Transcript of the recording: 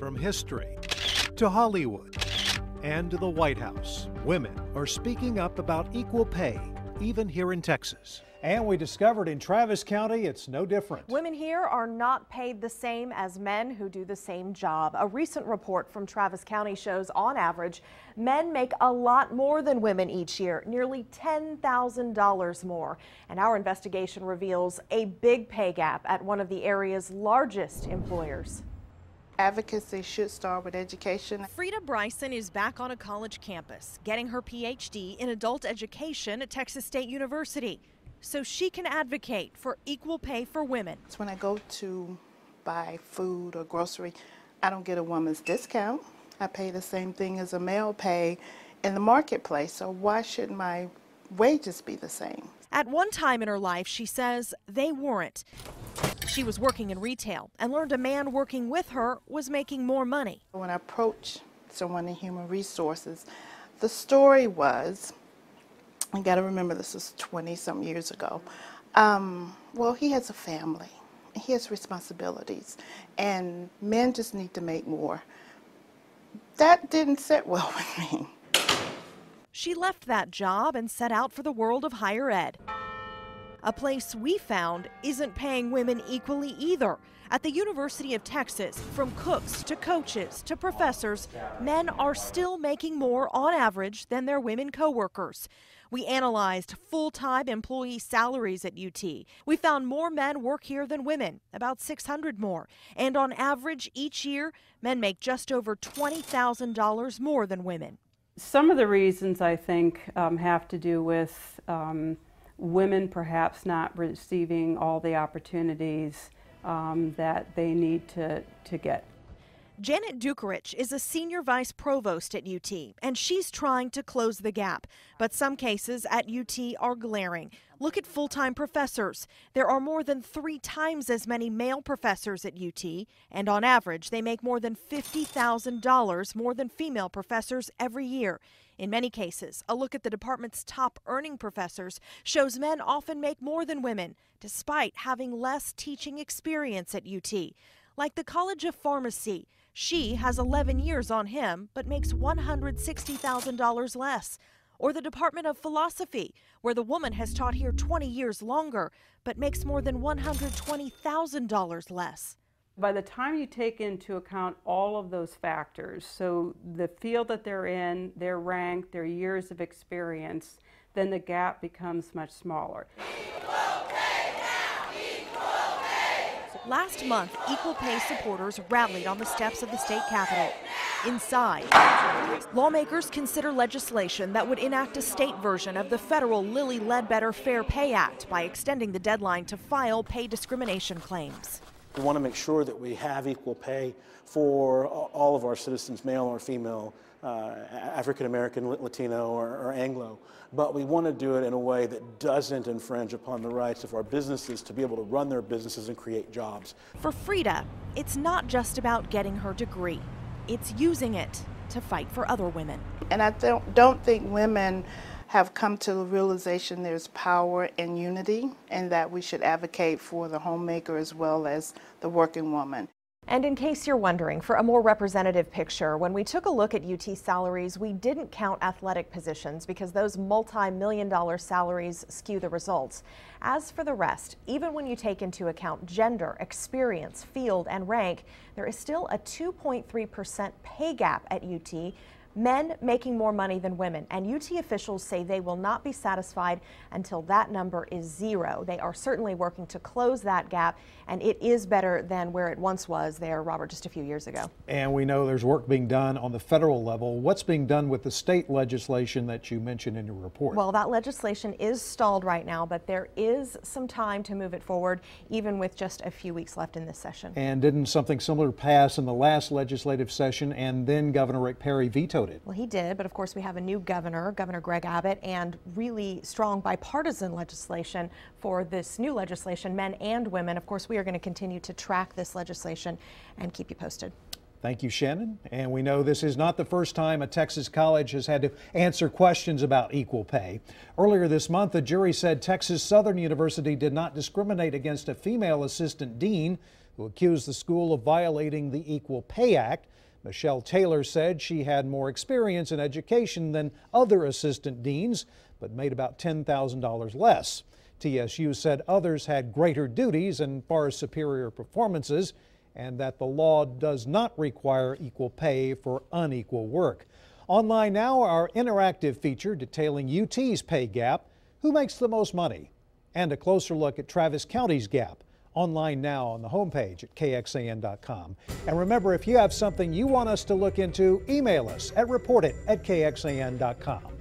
From history to Hollywood and to the White House, women are speaking up about equal pay, even here in Texas. And we discovered in Travis County, it's no different. Women here are not paid the same as men who do the same job. A recent report from Travis County shows, on average, men make a lot more than women each year, nearly $10,000 more. And our investigation reveals a big pay gap at one of the area's largest employers. Advocacy should start with education. Frida Bryson is back on a college campus, getting her PhD in adult education at Texas State University, so she can advocate for equal pay for women. When I go to buy food or grocery, I don't get a woman's discount. I pay the same thing as a male pay in the marketplace, so why should my wages be the same? At one time in her life, she says, they weren't. She was working in retail and learned a man working with her was making more money. When I approached someone in human resources, the story was, you got to remember this was 20-some years ago, well, he has a family, he has responsibilities, and men just need to make more. That didn't sit well with me. She left that job and set out for the world of higher ed. A place we found isn't paying women equally either. At the University of Texas, from cooks to coaches to professors, men are still making more on average than their women coworkers. We analyzed full-time employee salaries at UT. We found more men work here than women, about 600 more. And on average each year, men make just over $20,000 more than women. Some of the reasons, I think, have to do with women perhaps not receiving all the opportunities that they need to get. Janet Dukerich is a senior vice provost at UT, and she's trying to close the gap. But some cases at UT are glaring. Look at full-time professors. There are more than 3 times as many male professors at UT, and on average, they make more than $50,000 more than female professors every year. In many cases, a look at the department's top earning professors shows men often make more than women, despite having less teaching experience at UT. Like the College of Pharmacy, she has 11 years on him, but makes $160,000 less. Or the Department of Philosophy, where the woman has taught here 20 years longer, but makes more than $120,000 less. By the time you take into account all of those factors, so the field that they're in, their rank, their years of experience, then the gap becomes much smaller. Last month, equal pay supporters rallied on the steps of the state capitol. Inside, lawmakers consider legislation that would enact a state version of the federal Lilly Ledbetter Fair Pay Act by extending the deadline to file pay discrimination claims. We want to make sure that we have equal pay for all of our citizens, male or female, African American, Latino, or Anglo. But we want to do it in a way that doesn't infringe upon the rights of our businesses to be able to run their businesses and create jobs. For Frida, it's not just about getting her degree. It's using it to fight for other women. And I don't think women have come to the realization there's power in unity and that we should advocate for the homemaker as well as the working woman. And in case you're wondering, for a more representative picture, when we took a look at UT salaries, we didn't count athletic positions because those multi-million-dollar salaries skew the results. As for the rest, even when you take into account gender, experience, field, and rank, there is still a 2.3% pay gap at UT. Men making more money than women, and UT officials say they will not be satisfied until that number is 0. They are certainly working to close that gap, and it is better than where it once was there, Robert, just a few years ago. And we know there's work being done on the federal level. What's being done with the state legislation that you mentioned in your report? Well, that legislation is stalled right now, but there is some time to move it forward, even with just a few weeks left in this session. And didn't something similar pass in the last legislative session, and then Governor Rick Perry vetoed it? Well, he did, but of course we have a new governor, Governor Greg Abbott, and really strong bipartisan legislation for this new legislation, men and women. Of course, we are going to continue to track this legislation and keep you posted. Thank you, Shannon. And we know this is not the first time a Texas college has had to answer questions about equal pay. Earlier this month, a jury said Texas Southern University did not discriminate against a female assistant dean. who accused the school of violating the Equal Pay Act. Michelle Taylor said she had more experience in education than other assistant deans, but made about $10,000 less. TSU said others had greater duties and far superior performances, and that the law does not require equal pay for unequal work. Online now, our interactive feature detailing UT's pay gap, who makes the most money, and a closer look at Travis County's gap. Online now on the homepage at kxan.com. And remember, if you have something you want us to look into, email us at report@kxan.com.